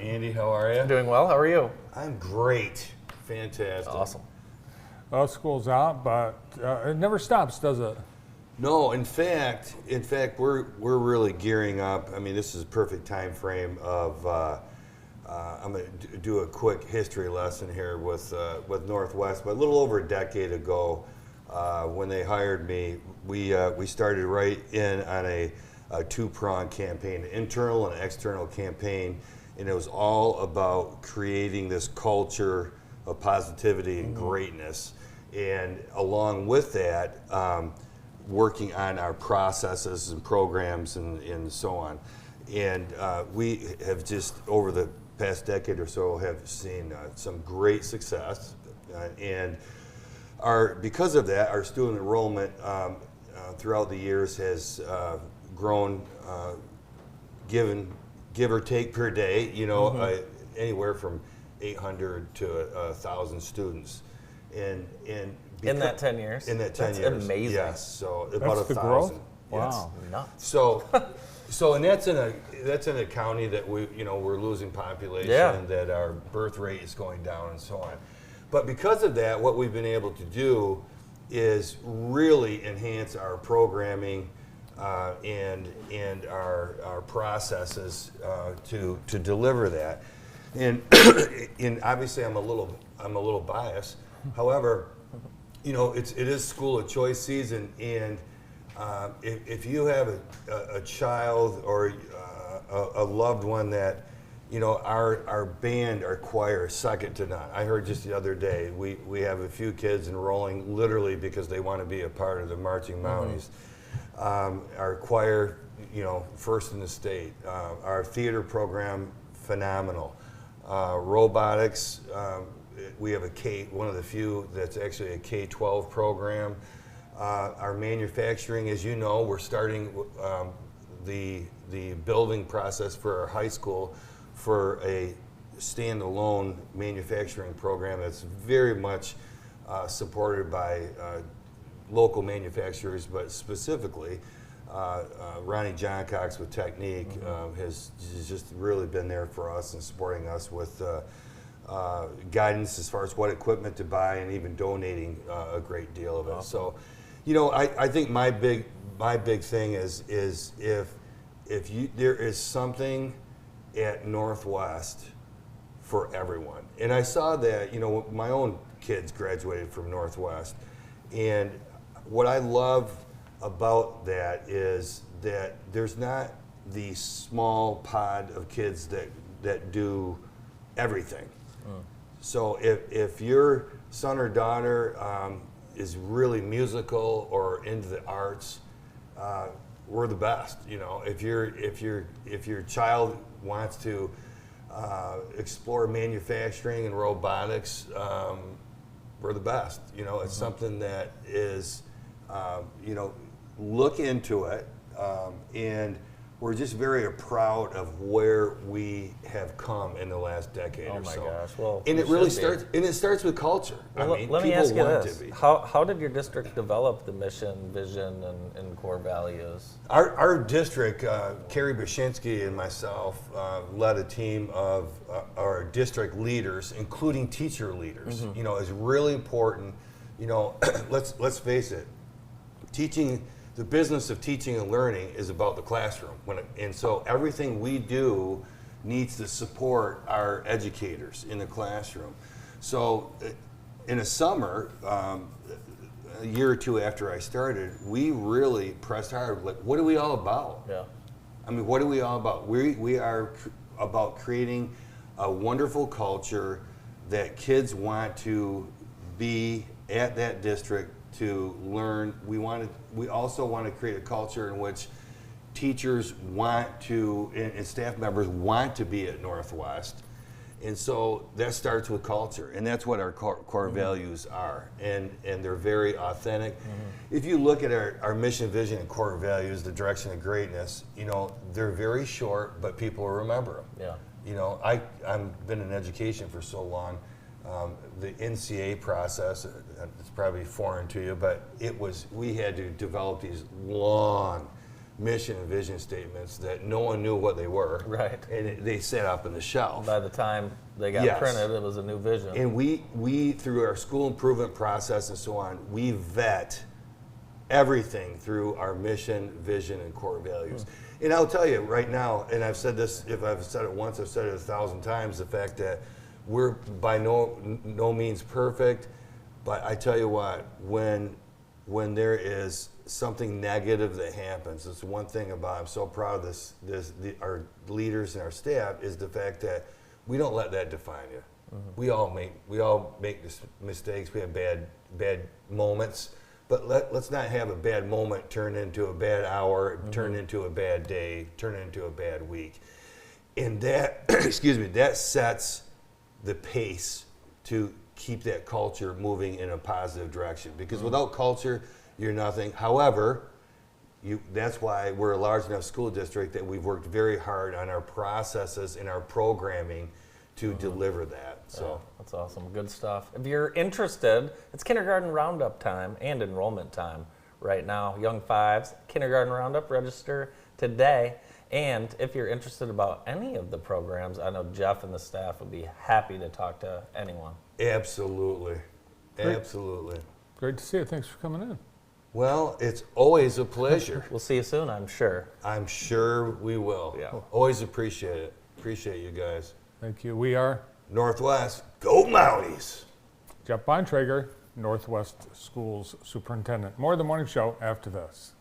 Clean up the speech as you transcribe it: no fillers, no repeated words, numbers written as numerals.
Andy, how are you? Doing well. How are you? I'm great. Fantastic. Awesome. Well, school's out, but it never stops, does it? No, in fact, we're really gearing up. I mean, this is a perfect time frame of. I'm going to do a quick history lesson here with Northwest. But a little over a decade ago, when they hired me, we started right in on a two-pronged campaign, an internal and external campaign, and it was all about creating this culture of positivity and greatness, and along with that, working on our processes and programs and so on. And we have just, over the past decade or so, have seen some great success, and because of that, our student enrollment throughout the years has grown, give or take per day, anywhere from 800 to 1,000 students, and in that 10 years. In that 10 That's years, amazing. yes. So about That's the 1,000. growth? Yes. Wow. Nuts. So and that's in a county that we're losing population, Yeah. that our birth rate is going down, and so on. But because of that, what we've been able to do is really enhance our programming and our processes to deliver that. And obviously I'm a little biased. However, it is school of choice season, and if you have a child or a loved one that our band, our choir is second to none. I heard just the other day we have a few kids enrolling literally because they want to be a part of the Marching Mounties. Our choir, first in the state. Our theater program, phenomenal. Robotics, we have one of the few that's actually a K-12 program. Our manufacturing, as you know, we're starting the building process for our high school for a standalone manufacturing program that's very much supported by local manufacturers, but specifically Ronnie Johncox with Technique has just really been there for us and supporting us with guidance as far as what equipment to buy, and even donating a great deal of it. Awesome. So, I think my big thing is if there is something at Northwest for everyone, and I saw that my own kids graduated from Northwest, and what I love about that is that there's not the small pod of kids that do everything. So if your son or daughter is really musical or into the arts, we're the best. If your child wants to explore manufacturing and robotics, we're the best. It's something that is, look into it, and we're just very proud of where we have come in the last decade or so. Oh my gosh! Well, and it really starts. And it starts with culture. Well, let me ask you this: How did your district develop the mission, vision, and core values? Our district, Carrie Bashinsky and myself, led a team of our district leaders, including teacher leaders. Is really important. Let's face it. The business of teaching and learning is about the classroom, and so everything we do needs to support our educators in the classroom. So in the summer, a year or two after I started, we really pressed hard, like, what are we all about? Yeah. I mean, what are we all about? We are about creating a wonderful culture that kids want to be at that district to learn. We also want to create a culture in which teachers want to, and staff members want to be at Northwest. And so that starts with culture, and that's what our core values are, and they're very authentic. If you look at our mission, vision, and core values, the direction of greatness, they're very short, but people will remember them. Yeah. I've been in education for so long. The NCA process, it's probably foreign to you, but we had to develop these long mission and vision statements that no one knew what they were. Right. And they sat up in the shelf. By the time they got Yes. printed, it was a new vision. And we, through our school improvement process and so on, we vet everything through our mission, vision, and core values. And I'll tell you right now, and I've said this, if I've said it once, I've said it 1,000 times, the fact that we're by no means perfect, but I tell you what, when there is something negative that happens, it's one thing about, I'm so proud of our leaders and our staff, is the fact that we don't let that define you. We all make mistakes. We have bad moments, but let's not have a bad moment turn into a bad hour, turn into a bad day, turn into a bad week, and that that sets the pace to keep that culture moving in a positive direction. Because without culture, you're nothing. However, that's why we're a large enough school district that we've worked very hard on our processes and our programming to deliver that. So Yeah, that's awesome. Good stuff. If you're interested, it's kindergarten roundup time and enrollment time right now. Young fives, kindergarten roundup, register today. And if you're interested about any of the programs, I know Geoff and the staff would be happy to talk to anyone. absolutely, Great. absolutely. Great to see you. Thanks for coming in. Well, it's always a pleasure. We'll see you soon, I'm sure. I'm sure we will. Yeah. Always appreciate it. Appreciate you guys. Thank you. We are Northwest, go Mounties! Geoff Bontrager, Northwest Schools Superintendent. More of the morning show after this.